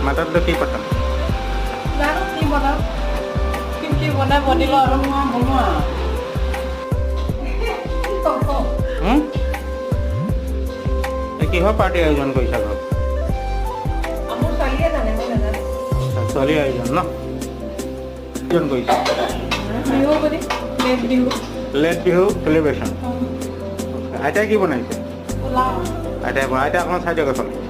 मटर तो की पता কিহৰ পাৰ্টি আয়োজন কৰিছা ঘৰত? ছোৱালী আয়োজন ন আয়োজন কৰিছা লেট বিহু সেলিব্ৰেশ্যন আইতাই কি বনাইছে আইতাই অকণমান চাই দিয়ক আচলতে